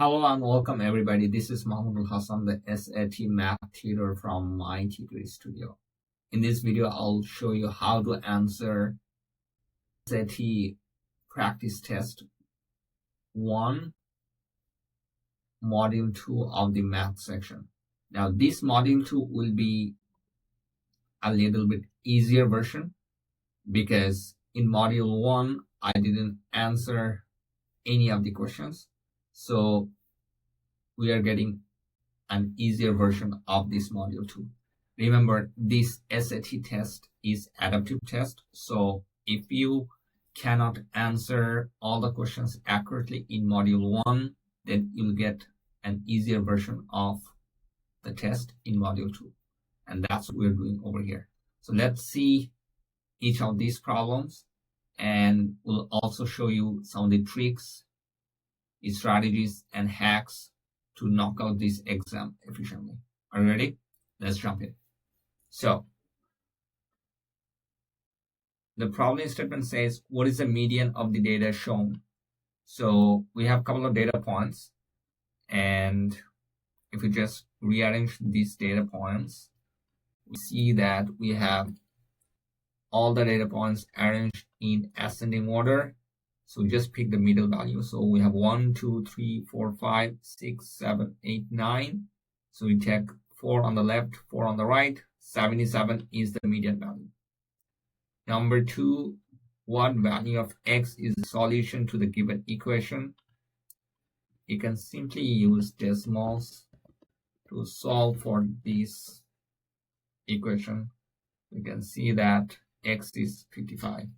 Hello and welcome everybody. This is Mahmoud Hassan, the SAT math tutor from My Tutor Studio. In this video, I'll show you how to answer SAT practice test 1, module 2 of the math section. Now this module 2 will be a little bit easier version because in module 1, I didn't answer any of the questions. So we are getting an easier version of this module 2. Remember, this SAT test is adaptive test. So if you cannot answer all the questions accurately in module 1, then you'll get an easier version of the test in module 2. And that's what we're doing over here. So let's see each of these problems, and we'll also show you some of the tricks, strategies, and hacks to knock out this exam efficiently. Are you ready? Let's jump in. So the problem statement says, what is the median of the data shown? So we have a couple of data points, and if we just rearrange these data points, we see that we have all the data points arranged in ascending order. So just pick the middle value. So we have 1, 2, 3, 4, 5, 6, 7, 8, 9. So we take 4 on the left, 4 on the right. 77 is the median value. Number 2, what value of x is the solution to the given equation? You can simply use decimals to solve for this equation. You can see that x is 55.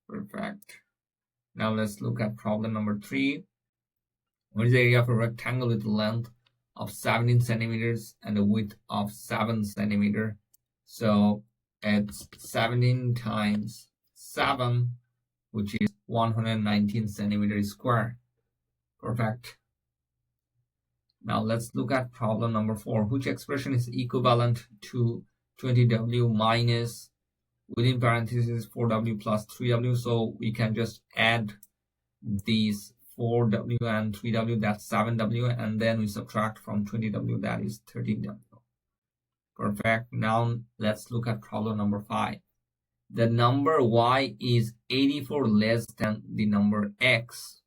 Perfect. Now let's look at problem number 3. What is the area of a rectangle with a length of 17 centimeters and a width of 7 centimeters? So it's 17 times 7, which is 119 centimeters square. Perfect. Now let's look at problem number 4. Which expression is equivalent to 20w minus, within parentheses, 4w plus 3w? So we can just add these 4w and 3w, that's 7w, and then we subtract from 20w, that is 13w. Perfect. Now let's look at problem number 5. The number y is 84 less than the number x.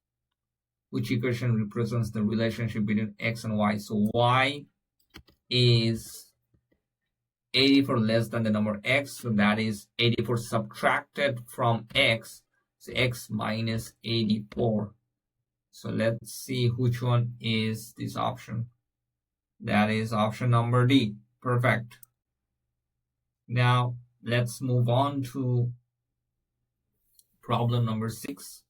Which equation represents the relationship between x and y? So y is 84 less than the number x, so that is 84 subtracted from x, so x minus 84. So let's see which one is this option. That is option number D. Perfect. Now let's move on to problem number 6.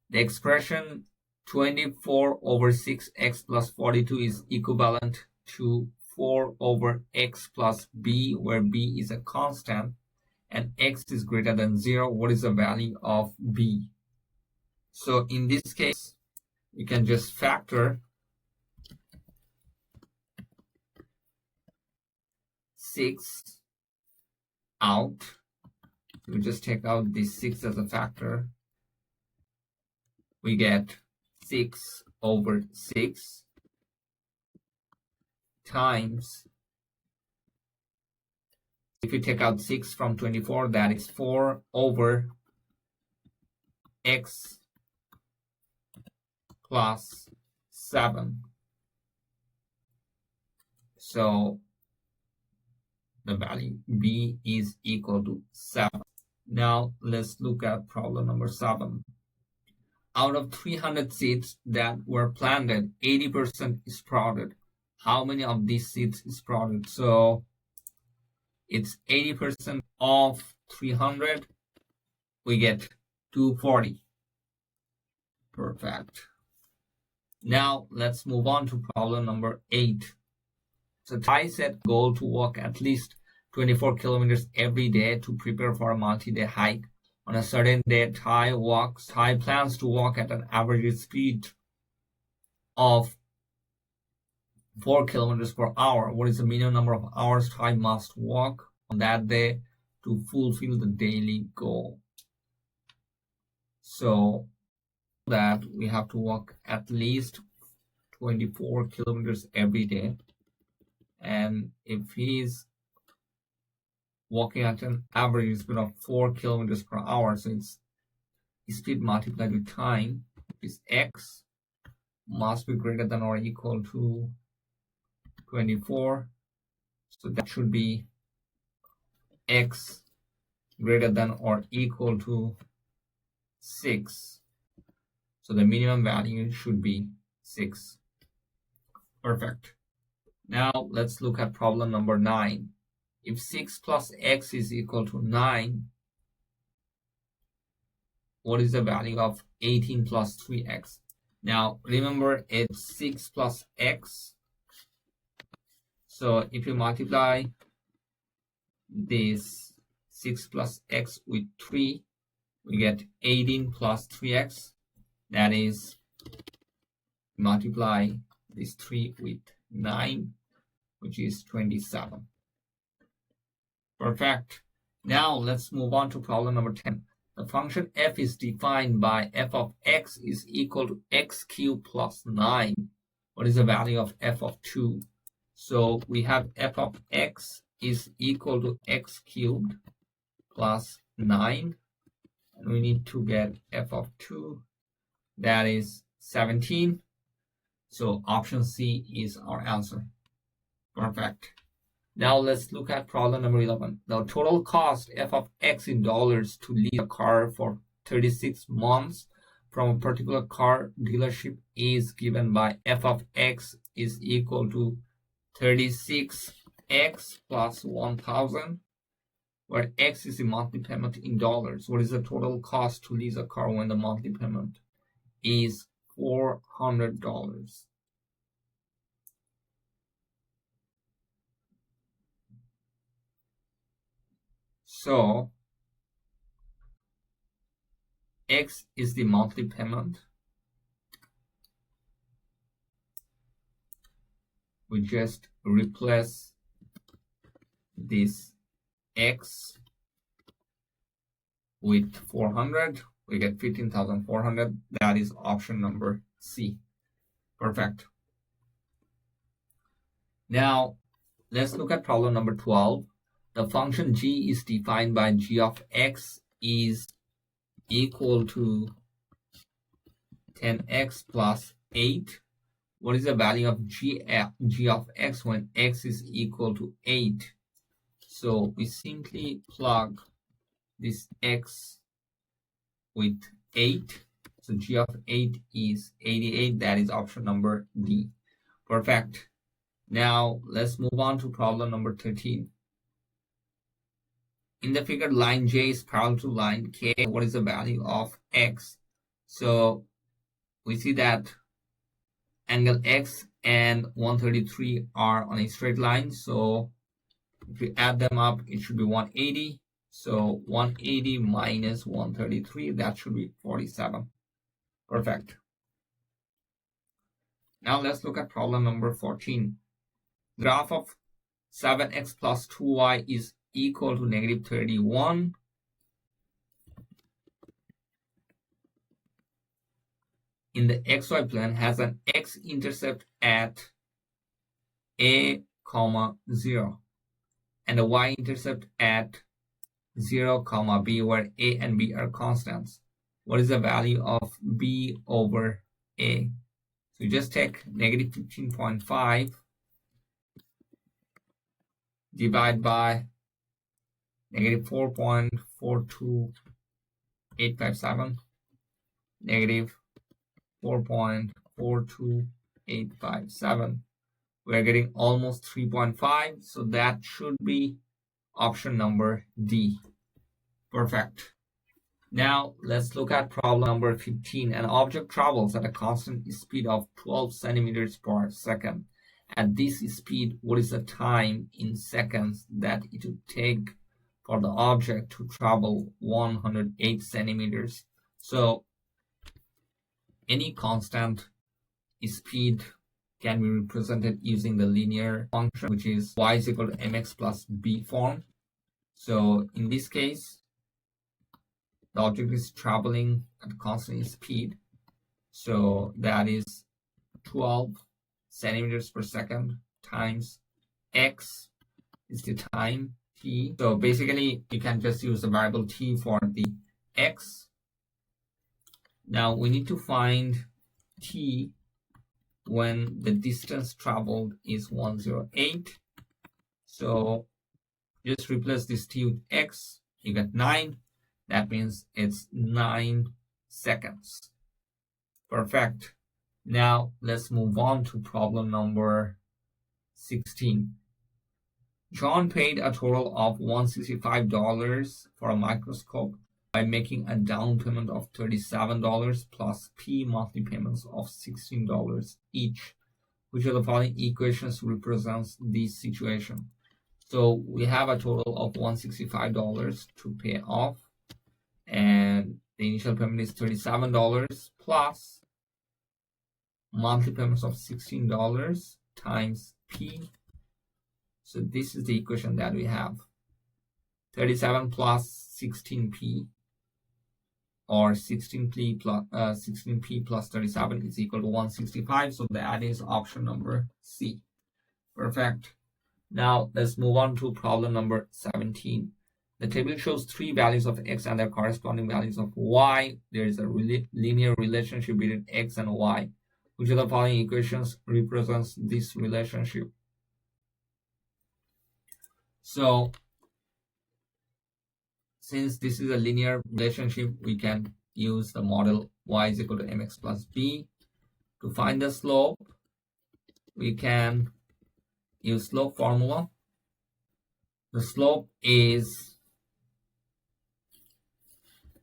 The expression 24 over 6x plus 42 is equivalent to 4 over x plus b, where b is a constant and x is greater than 0. What is the value of b? So in this case, we can just factor 6 out. We just take out this 6 as a factor. We get 6 over 6 times, if you take out 6 from 24, that is 4 over x plus 7. So the value b is equal to 7. Now let's look at problem number 7. Out of 300 seeds that were planted, 80% is sprouted. How many of these seeds is sprouted? So it's 80% of 300. We get 240. Perfect. Now let's move on to problem number 8. So Ty set goal to walk at least 24 kilometers every day to prepare for a multi-day hike. On a certain day, Ty plans to walk at an average speed of 4 kilometers per hour. What is the minimum number of hours Ty must walk on that day to fulfill the daily goal? So that we have to walk at least 24 kilometers every day, and if he's walking at an average speed of 4 kilometers per hour, so it's speed multiplied with time, is x must be greater than or equal to 24. So that should be x greater than or equal to 6. So the minimum value should be 6. Perfect. Now let's look at problem number 9. If 6 plus x is equal to 9, what is the value of 18 plus 3x? Now remember, it's 6 plus x. So if you multiply this 6 plus x with 3, we get 18 plus 3x. That is, multiply this 3 with 9, which is 27. Perfect. Now let's move on to problem number 10. The function f is defined by f of x is equal to x cubed plus 9. What is the value of f of 2? So we have f of x is equal to x cubed plus 9. And we need to get f of 2. That is 17. So option C is our answer. Perfect. Now let's look at problem number 11. The total cost f of x in dollars to lease a car for 36 months from a particular car dealership is given by f of x is equal to 36x plus 1,000, where x is the monthly payment in dollars. What is the total cost to lease a car when the monthly payment is $400? So x is the monthly payment. We just replace this x with 400. We get 15,400. That is option number C. Perfect. Now let's look at problem number 12. The function g is defined by g of x is equal to 10x plus 8. What is the value of g of x when x is equal to 8? So we simply plug this x with 8. So g of 8 is 88. That is option number D. Perfect. Now let's move on to problem number 13. In the figure, line J is parallel to line K. What is the value of x? So we see that angle x and 133 are on a straight line. So if we add them up, it should be 180. So 180 minus 133, that should be 47. Perfect. Now let's look at problem number 14. Graph of 7x plus 2y is equal to negative 31. In the xy plane has an x-intercept at a, 0 and a y-intercept at 0, b, where a and b are constants. What is the value of b over a? So you just take negative 15.5 divide by negative 4.42857, negative 4.42857. We're getting almost 3.5, so that should be option number D. Perfect. Now let's look at problem number 15. An object travels at a constant speed of 12 centimeters per second. At this speed, what is the time in seconds that it would take for the object to travel 108 centimeters? So any constant speed can be represented using the linear function, which is y is equal to mx plus b form. So in this case, the object is traveling at constant speed. So that is 12 centimeters per second times x is the time t. So basically you can just use the variable t for the x. Now we need to find t when the distance traveled is 108. So just replace this t with x, you get 9. That means it's 9 seconds. Perfect. Now let's move on to problem number 16. John paid a total of $165 for a microscope by making a down payment of $37 plus P monthly payments of $16 each. Which of the following equations represents this situation? So we have a total of $165 to pay off, and the initial payment is $37 plus monthly payments of $16 times P. So this is the equation that we have. 37 plus 16P, or 16P plus 37 is equal to 165. So that is option number C. Perfect. Now let's move on to problem number 17. The table shows 3 values of x and their corresponding values of y. There is a linear relationship between x and y. Which of the following equations represents this relationship? So since this is a linear relationship, we can use the model y is equal to mx plus b. To find the slope, we can use slope formula. The slope is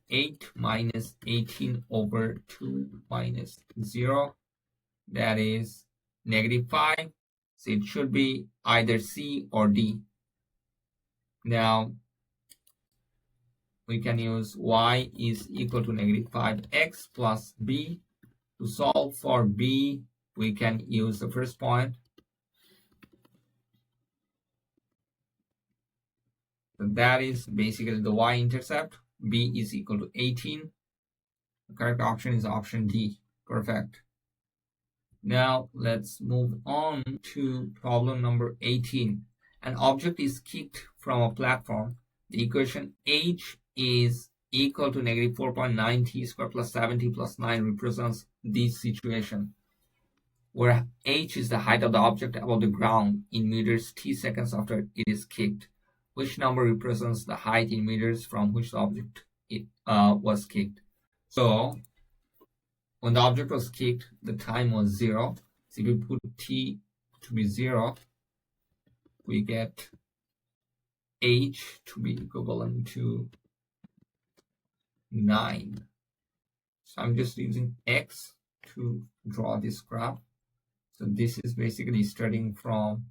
8 minus 18 over 2 minus 0. That is -5. So it should be either C or D. Now we can use y is equal to -5x plus b. To solve for b, we can use the first point. So that is basically the y-intercept. B is equal to 18. The correct option is option D. Perfect. Now let's move on to problem number 18. An object is kicked from a platform. The equation h is equal to -4.9 t squared plus 7t plus 9 represents this situation, where h is the height of the object above the ground in meters t seconds after it is kicked. Which number represents the height in meters from which the object was kicked? So when the object was kicked, the time was 0. So if we put t to be 0, we get h to be equivalent to 9. So I'm just using x to draw this graph. So this is basically starting from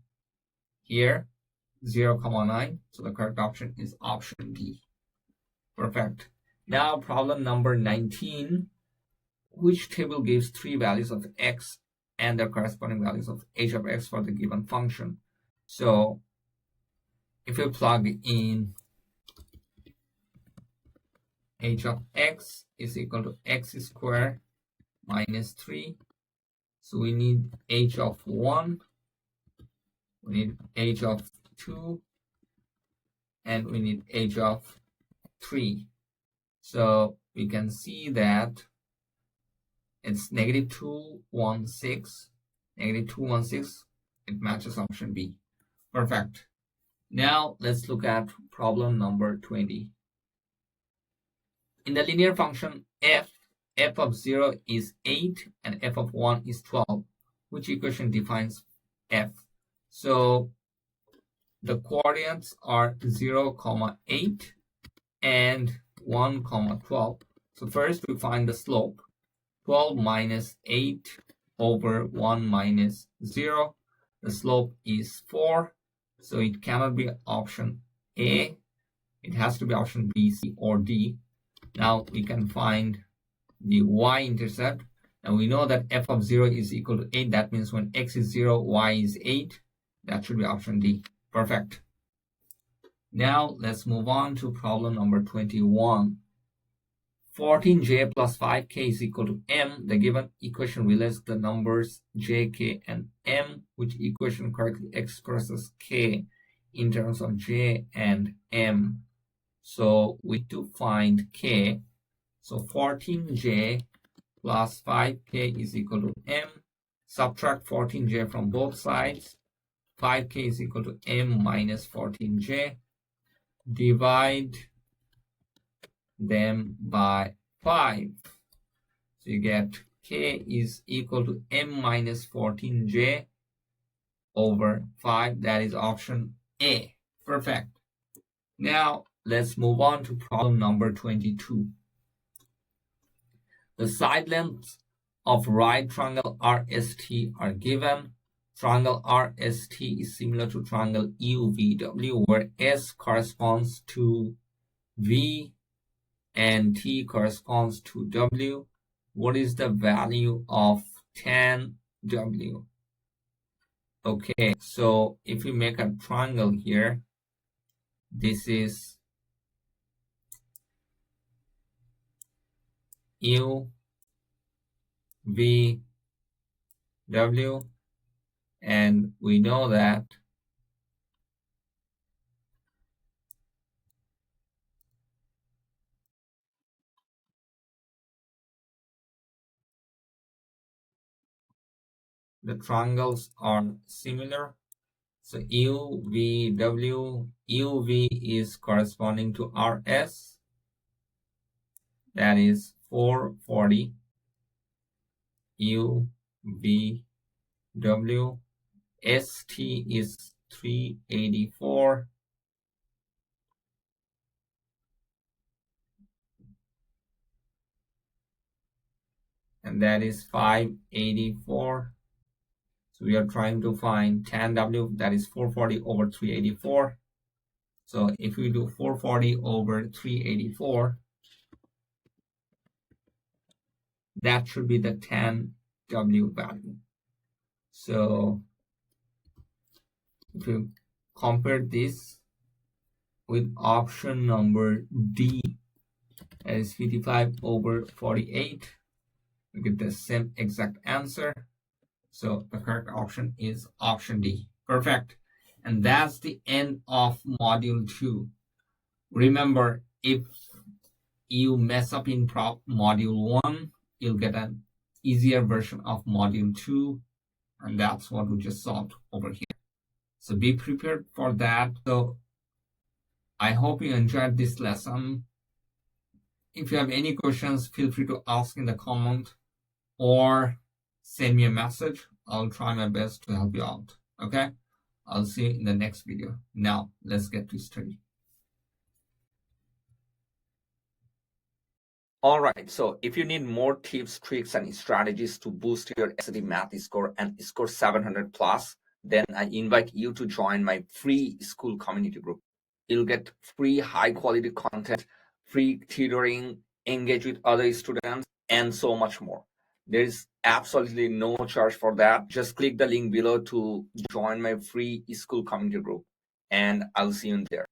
here, 0,9. So the correct option is option D. Perfect. Now problem number 19. Which table gives 3 values of x and their corresponding values of h of x for the given function? So if we plug in h of x is equal to x squared minus 3. So we need h of 1, we need h of 2, and we need h of 3. So we can see that it's -216, -216. It matches option B. Perfect. Now let's look at problem number 20. In the linear function f of 0 is 8 and f of 1 is 12. Which equation defines f? So the coordinates are 0, 8 and 1, 12. So first we find the slope. 12 minus 8 over 1 minus 0. The slope is 4. So it cannot be option A. It has to be option B, C, or D. Now we can find the y-intercept. And we know that f of 0 is equal to 8. That means when x is 0, y is 8. That should be option D. Perfect. Now let's move on to problem number 21. 14j plus 5k is equal to m. The given equation relates the numbers j, k, and m, which equation correctly expresses k in terms of j and m. So we need to find k. So 14j plus 5k is equal to m. Subtract 14j from both sides. 5k is equal to m minus 14j. Divide them by 5. So you get k is equal to m minus 14j over 5. That is option A. Perfect. Now let's move on to problem number 22. The side lengths of right triangle RST are given. Triangle RST is similar to triangle UVW, where S corresponds to V and T corresponds to W. What is the value of tan W? Okay, so if we make a triangle here, this is U, V, W, and we know that the triangles are similar. So UVW, UV is corresponding to RS, that is 440. UVW, ST is 384. And that is 584. So we are trying to find tan W, that is 440 over 384. So if we do 440 over 384, that should be the tan W value. So if you compare this with option number D, that is 55 over 48, we get the same exact answer. So the correct option is option D. Perfect. And that's the end of module 2. Remember, if you mess up in module 1, you'll get an easier version of module 2. And that's what we just solved over here. So be prepared for that. So I hope you enjoyed this lesson. If you have any questions, feel free to ask in the comment or send me a message. I'll try my best to help you out. Okay? I'll see you in the next video. Now, let's get to study. All right, so if you need more tips, tricks, and strategies to boost your SAT math score and score 700 plus, then I invite you to join my free school community group. You'll get free high quality content, free tutoring, engage with other students, and so much more. There is absolutely no charge for that. Just click the link below to join my free school community group, and I'll see you in there.